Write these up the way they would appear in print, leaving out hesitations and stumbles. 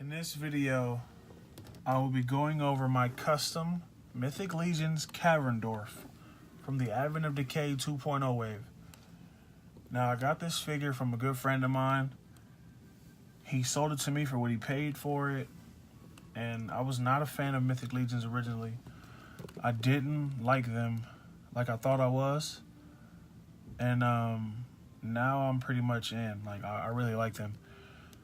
In this video, I will be going over my custom Mythic Legions Cavern Dwarf from the Advent of Decay 2.0 wave. Now, I got this figure from a good friend of mine. He sold it to me for what he paid for it, and I was not a fan of Mythic Legions originally. I didn't like them like I thought I was, and now I'm pretty much in. Like, I really like them.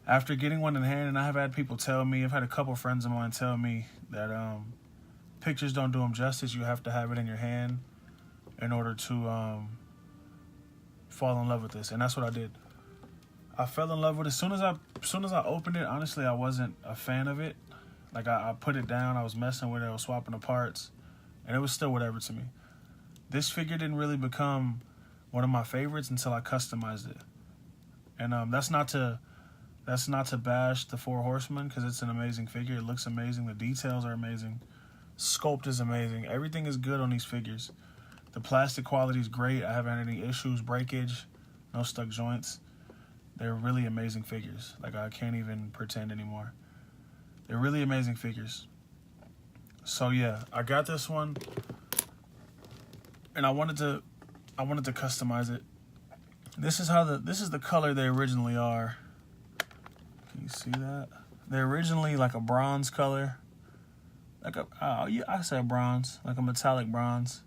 After getting one in hand, and I have had people tell me, I've had a couple friends of mine tell me that pictures don't do them justice. You have to have it in your hand in order to fall in love with this, and that's what I did. I fell in love with it as soon as I opened it. Honestly, I wasn't a fan of it. Like, I put it down, I was messing with it, I was swapping the parts, and it was still whatever to me. This figure didn't really become one of my favorites until I customized it, and that's not to bash the 4 Horsemen, because it's an amazing figure. It looks amazing. The details are amazing. Sculpt is amazing. Everything is good on these figures. The plastic quality is great. I haven't had any issues, breakage, no stuck joints. They're really amazing figures. Like, I can't even pretend anymore. They're really amazing figures. So yeah, I got this one, and I wanted to customize it. This is the color they originally are. Can you see that? They're originally like a bronze color. Like I said bronze, like a metallic bronze.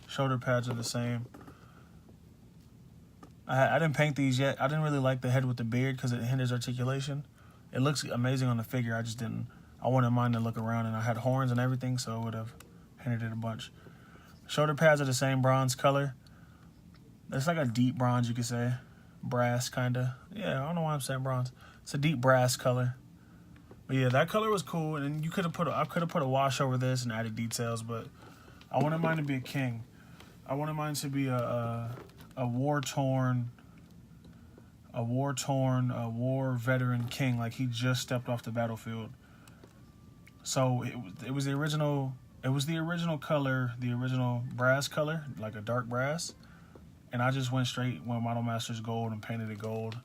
Shoulder pads are the same. I didn't paint these yet. I didn't really like the head with the beard because it hinders articulation. It looks amazing on the figure. I just didn't. I wanted mine to look around, and I had horns and everything, so it would have hindered it a bunch. Shoulder pads are the same bronze color. It's like a deep bronze, you could say. Brass, kind of. Yeah, I don't know why I'm saying bronze. It's a deep brass color. But yeah, that color was cool, and I could have put a wash over this and added details, but I wanted mine to be a king. I wanted mine to be a war veteran king, like he just stepped off the battlefield. So it was the original color, the original brass color, like a dark brass, and I just went Model Masters gold and painted it gold.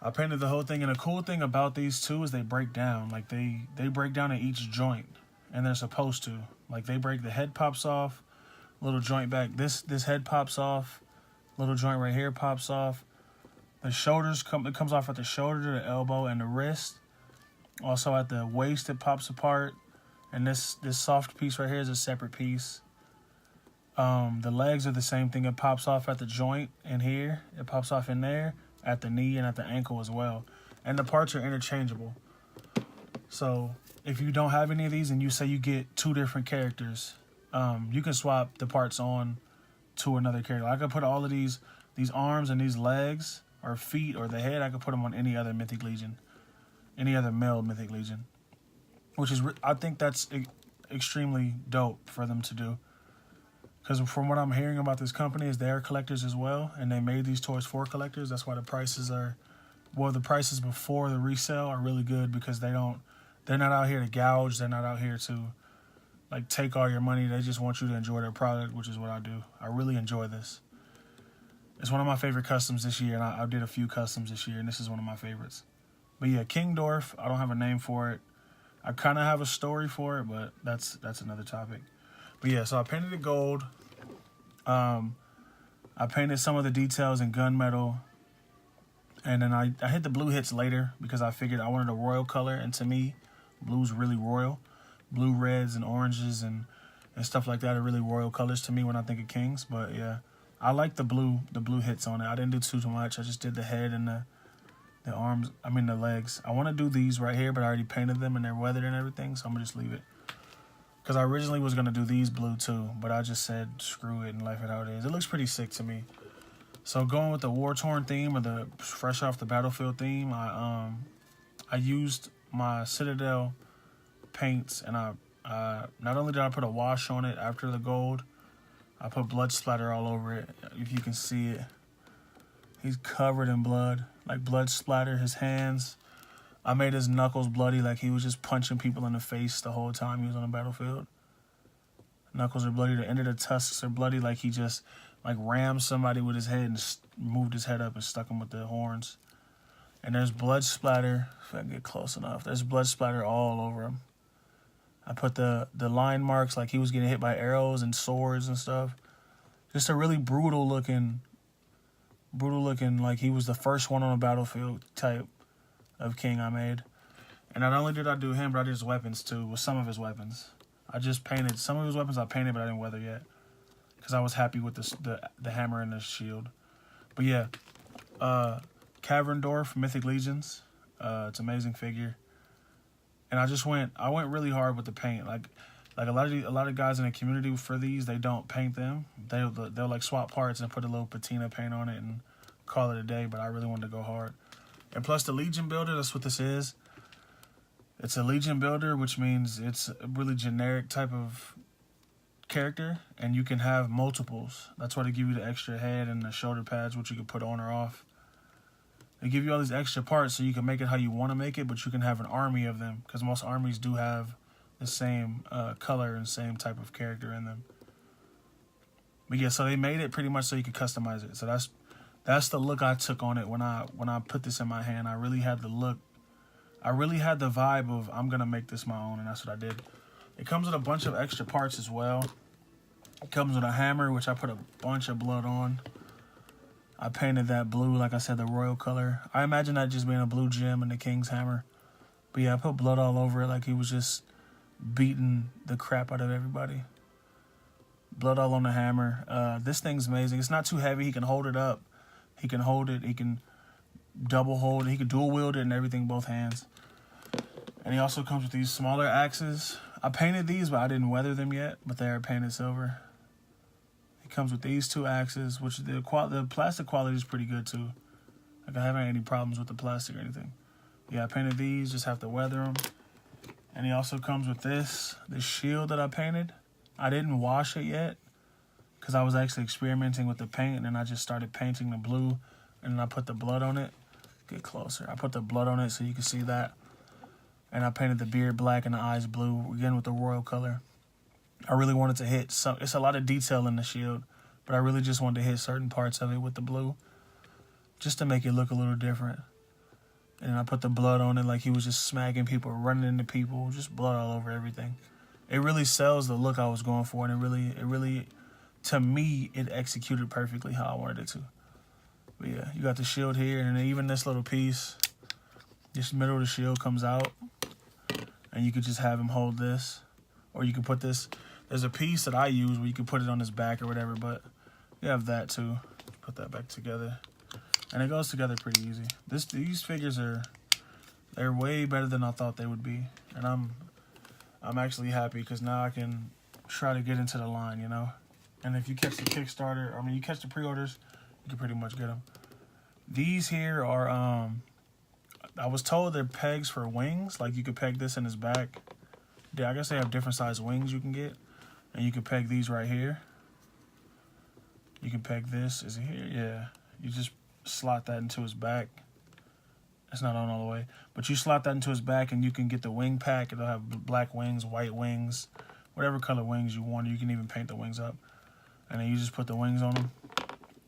I painted the whole thing, and the cool thing about these two is they break down. Like, they break down at each joint, and they're supposed to. Like, the head pops off, little joint back. This head pops off, little joint right here pops off. The shoulders it comes off at the shoulder, the elbow, and the wrist. Also at the waist, it pops apart, and this soft piece right here is a separate piece. The legs are the same thing. It pops off at the joint in here. It pops off in there, at the knee, and at the ankle as well. And the parts are interchangeable. So if you don't have any of these and you say you get 2 different characters, you can swap the parts on to another character. I could put all of these arms and these legs or feet or the head, I could put them on any other Mythic Legion, any other male Mythic Legion, which is, I think that's extremely dope for them to do. Because from what I'm hearing about this company is they are collectors as well, and they made these toys for collectors. That's why the prices before the resale are really good, because they're not out here to gouge. They're not out here to like take all your money. They just want you to enjoy their product, which is what I do. I really enjoy this. It's one of my favorite customs this year, and I did a few customs this year, and this is one of my favorites. But yeah, King Dwarf, I don't have a name for it. I kind of have a story for it, but that's another topic. But yeah, so I painted it gold. I painted some of the details in gunmetal. And then I hit the blue hits later because I figured I wanted a royal color. And to me, blue's really royal. Blue, reds, and oranges and stuff like that are really royal colors to me when I think of kings. But yeah, I like the blue hits on it. I didn't do too much. I just did the head and the arms. I mean the legs. I want to do these right here, but I already painted them and they're weathered and everything. So I'm going to just leave it. Because I originally was going to do these blue too, but I just said screw it and left it how it is. It looks pretty sick to me. So going with the war-torn theme, or the fresh off the battlefield theme, I used my Citadel paints, and I not only did I put a wash on it after the gold, I put blood splatter all over it. If you can see it, he's covered in blood, like blood splatter. His hands, I made his knuckles bloody, like he was just punching people in the face the whole time he was on the battlefield. Knuckles are bloody. The end of the tusks are bloody, like he just rammed somebody with his head and moved his head up and stuck him with the horns. And there's blood splatter. If I can get close enough, there's blood splatter all over him. I put the line marks like he was getting hit by arrows and swords and stuff. Just a really brutal looking, like he was the first one on a battlefield type of king I made. And not only did I do him, but I did his weapons too, with some of his weapons. I just painted, some of his weapons I painted, but I didn't weather yet. Because I was happy with the hammer and the shield. But yeah, Cavern Dwarf, Mythic Legions. It's an amazing figure. And I went really hard with the paint. Like a lot of guys in the community for these, they don't paint them. They'll like swap parts and put a little patina paint on it and call it a day. But I really wanted to go hard. And plus the Legion builder, that's what this is. It's a Legion builder, which means it's a really generic type of character, and you can have multiples. That's why they give you the extra head and the shoulder pads, which you can put on or off. They give you all these extra parts so you can make it how you want to make it, but you can have an army of them, because most armies do have the same color and same type of character in them. But yeah, so they made it pretty much so you could customize it. So that's the look I took on it when I put this in my hand. I really had the look. I really had the vibe of I'm gonna make this my own, and that's what I did. It comes with a bunch of extra parts as well. It comes with a hammer, which I put a bunch of blood on. I painted that blue, like I said, the royal color. I imagine that just being a blue gem and the king's hammer. But yeah, I put blood all over it like he was just beating the crap out of everybody. Blood all on the hammer. This thing's amazing. It's not too heavy. He can hold it up. He can hold it. He can double hold it. He can dual wield it and everything, both hands. And he also comes with these smaller axes. I painted these, but I didn't weather them yet. But they are painted silver. He comes with these two axes, which the plastic quality is pretty good too. Like I haven't had any problems with the plastic or anything. Yeah, I painted these. Just have to weather them. And he also comes with this shield that I painted. I didn't wash it yet because I was actually experimenting with the paint, and then I just started painting the blue, and then I put the blood on it. Get closer. I put the blood on it so you can see that. And I painted the beard black and the eyes blue, again with the royal color. I really wanted to hit some. It's a lot of detail in the shield, but I really just wanted to hit certain parts of it with the blue, just to make it look a little different. And I put the blood on it like he was just smacking people, running into people, just blood all over everything. It really sells the look I was going for, and it really, to me, it executed perfectly how I wanted it to. But yeah, you got the shield here, and then even this little piece, this middle of the shield comes out, and you could just have him hold this, or you could put this. There's a piece that I use where you can put it on his back or whatever, but you have that too. Put that back together, and it goes together pretty easy. These figures they're way better than I thought they would be, and I'm actually happy because now I can try to get into the line, you know. And if you catch the Kickstarter, I mean, you catch the pre-orders, you can pretty much get them. These here are, I was told they're pegs for wings. Like you could peg this in his back. Yeah, I guess they have different size wings you can get. And you can peg these right here. You can peg this. Is it here? Yeah. You just slot that into his back. It's not on all the way. But you slot that into his back and you can get the wing pack. It'll have black wings, white wings, whatever color wings you want. You can even paint the wings up. And then you just put the wings on them.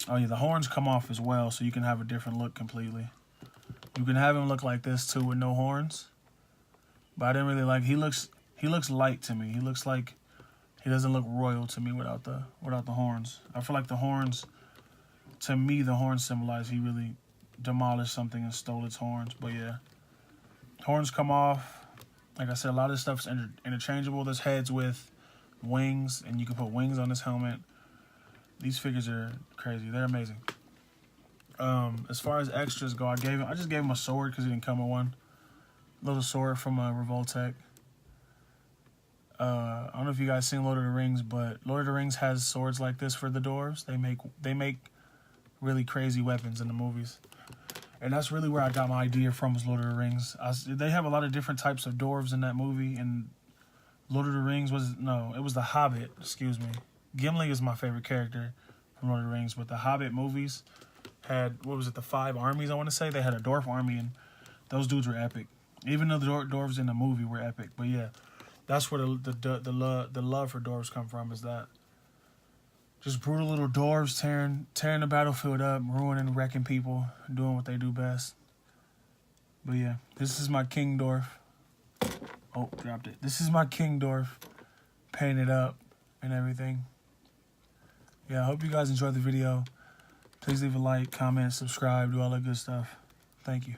Oh yeah, the horns come off as well, so you can have a different look completely. You can have him look like this too with no horns. But I didn't really like, he looks light to me. He looks like he doesn't look royal to me without the horns. I feel like the horns, to me, the horns symbolize he really demolished something and stole its horns. But yeah, horns come off. Like I said, a lot of this stuff's interchangeable. There's heads with wings, and you can put wings on this helmet. These figures are crazy. They're amazing. As far as extras go, I just gave him a sword because he didn't come with one. Little sword from Revoltech. I don't know if you guys seen Lord of the Rings, but Lord of the Rings has swords like this for the dwarves. They make really crazy weapons in the movies. And that's really where I got my idea from, was Lord of the Rings. They have a lot of different types of dwarves in that movie, and Lord of the Rings it was The Hobbit, excuse me. Gimli is my favorite character from Lord of the Rings, but the Hobbit movies had, the 5 armies, I want to say? They had a dwarf army, and those dudes were epic. Even though the dwarves in the movie were epic. But yeah, that's where the love for dwarves come from, is that. Just brutal little dwarves tearing the battlefield up, ruining, wrecking people, doing what they do best. But yeah, this is my King Dwarf. Oh, dropped it. This is my King Dwarf painted up and everything. Yeah, I hope you guys enjoyed the video. Please leave a like, comment, subscribe, do all that good stuff. Thank you.